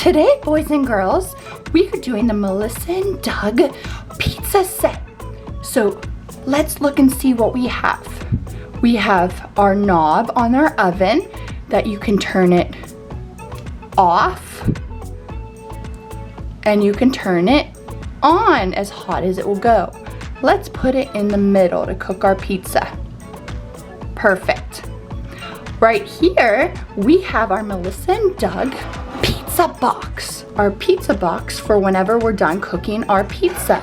Today, boys and girls, we are doing the Melissa and Doug pizza set. So let's look and see what we have. We have our knob on our oven that you can turn it off and you can turn it on as hot as it will go. Let's put it in the middle to cook our pizza. Perfect. Right here, we have our Melissa and Doug pizza box. Our pizza box for whenever we're done cooking our pizza.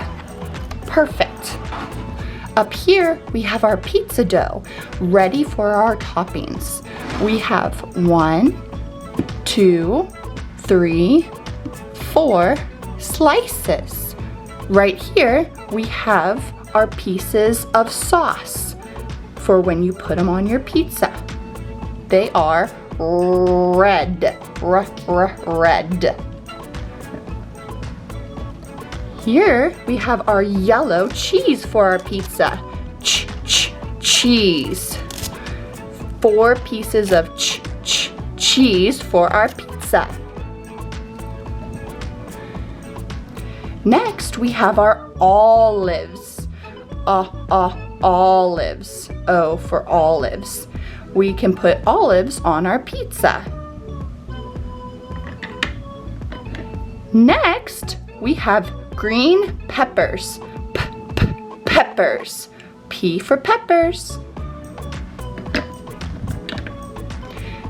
Perfect. Up here, we have our pizza dough ready for our toppings. We have 1, 2, 3, 4 slices. Right here, we have our pieces of sauce for when you put them on your pizza. They are red. Here we have our yellow cheese for our pizza. Cheese. 4 pieces of cheese for our pizza. Next we have our olives. Olives. O for olives. We can put olives on our pizza. Next, we have green peppers. Peppers. P for peppers.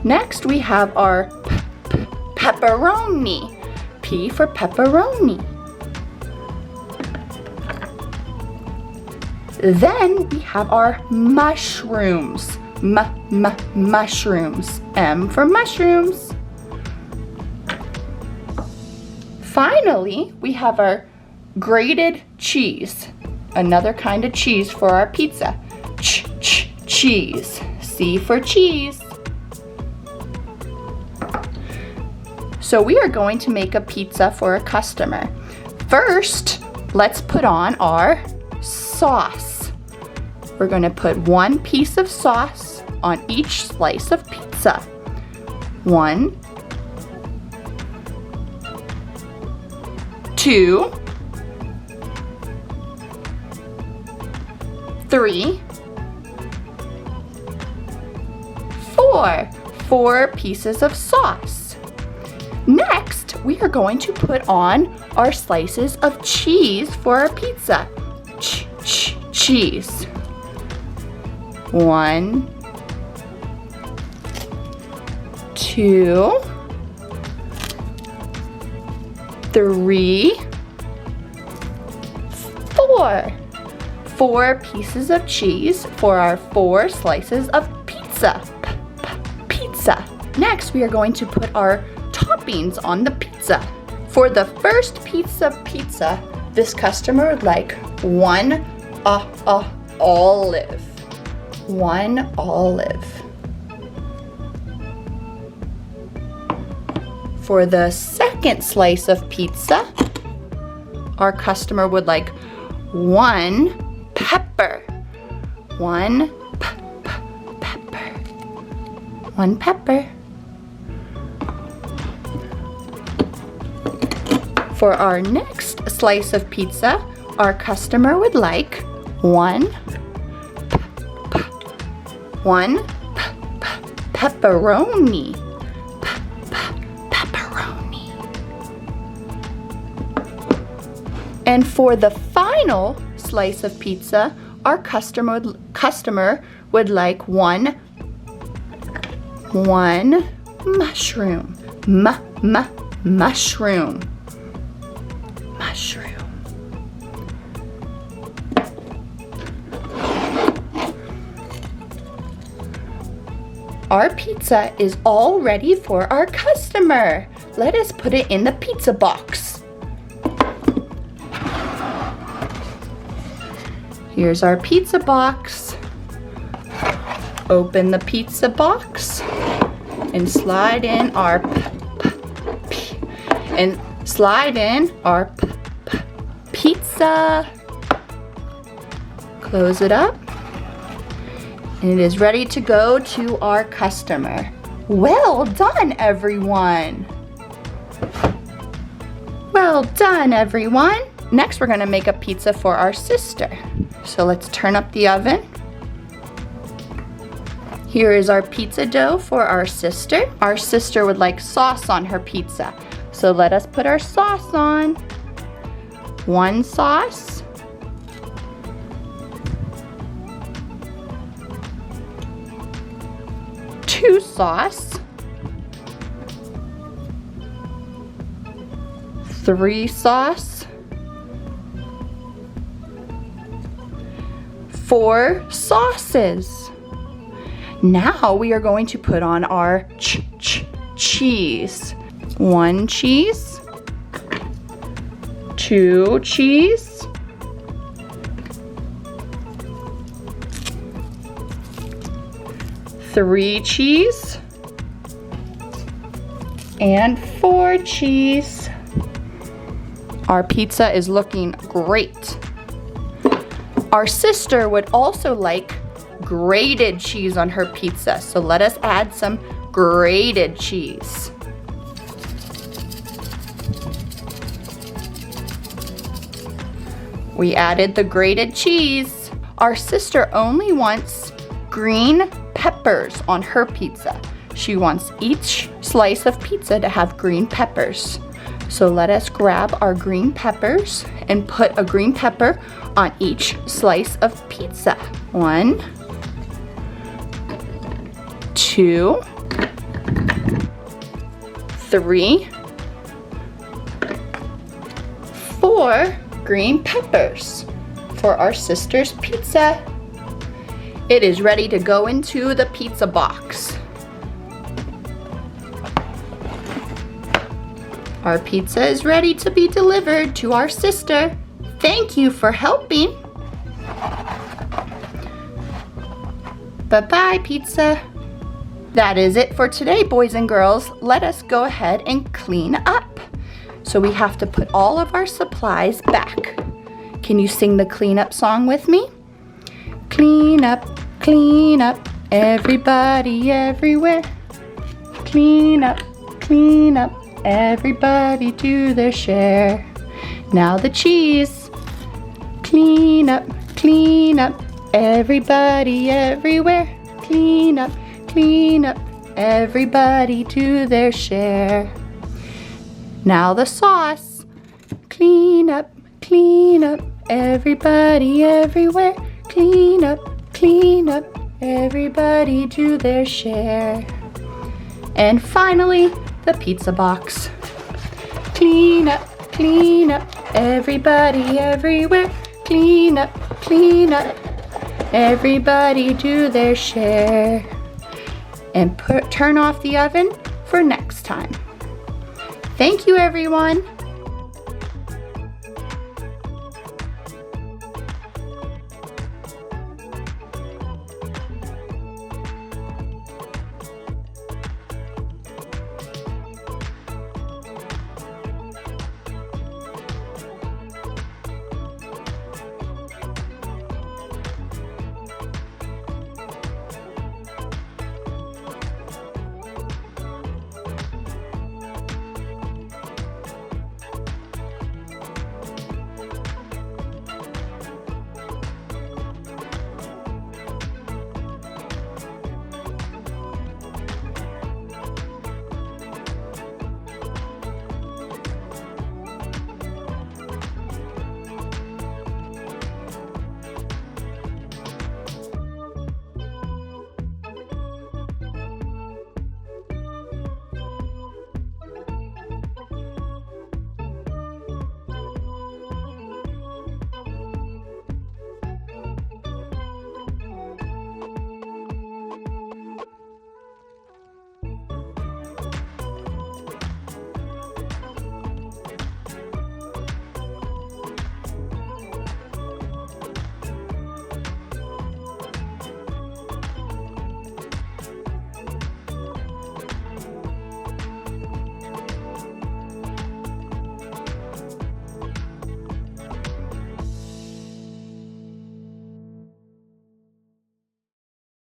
Next, we have our pepperoni. P for pepperoni. Then we have our mushrooms. Mushrooms. M for mushrooms. Finally, we have our grated cheese. Another kind of cheese for our pizza. Cheese. C for cheese. So we are going to make a pizza for a customer. First, let's put on our sauce. We're going to put 1 piece of sauce on each slice of pizza. 1, 2, 3, 4. 4 pieces of sauce. Next, we are going to put on our slices of cheese for our pizza. Cheese. 1, 2, 3, 4. 4 pieces of cheese for our 4 slices of pizza. Pizza. Next, we are going to put our toppings on the pizza. For the first piece of pizza, this customer would like 1 olive. 1 olive. For the second slice of pizza, our customer would like 1 pepper. 1 pepper. 1 pepper. For our next slice of pizza, our customer would like 1 pepperoni. Pepperoni. And for the final slice of pizza, our customer would like 1 mushroom. Mushroom. Mushroom. Our pizza is all ready for our customer. Let us put it in the pizza box. Here's our pizza box. Open the pizza box and slide in our pizza. Close it up. And it is ready to go to our customer. Well done, everyone. Well done, everyone. Next, we're gonna make a pizza for our sister. So let's turn up the oven. Here is our pizza dough for our sister. Our sister would like sauce on her pizza. So let us put our sauce on. 1 sauce. 2 sauce. 3 sauce. 4 sauces. Now we are going to put on our cheese. 1 cheese, 2 cheese, 3 cheese, and 4 cheese. Our pizza is looking great. Our sister would also like grated cheese on her pizza, so let us add some grated cheese. We added the grated cheese. Our sister only wants green peppers on her pizza. She wants each slice of pizza to have green peppers. So let us grab our green peppers and put a green pepper on each slice of pizza. 1, 2, 3, 4 green peppers for our sister's pizza. It is ready to go into the pizza box. Our pizza is ready to be delivered to our sister. Thank you for helping. Bye-bye, pizza. That is it for today, boys and girls. Let us go ahead and clean up. So we have to put all of our supplies back. Can you sing the cleanup song with me? Clean up, everybody everywhere. Clean up, everybody do their share. Now the cheese. Clean up, everybody everywhere. Clean up, everybody do their share. Now the sauce. Clean up, everybody everywhere. Clean up, everybody do their share. And finally, the pizza box. Clean up, everybody everywhere. Clean up, everybody do their share. And turn off the oven for next time. Thank you, everyone.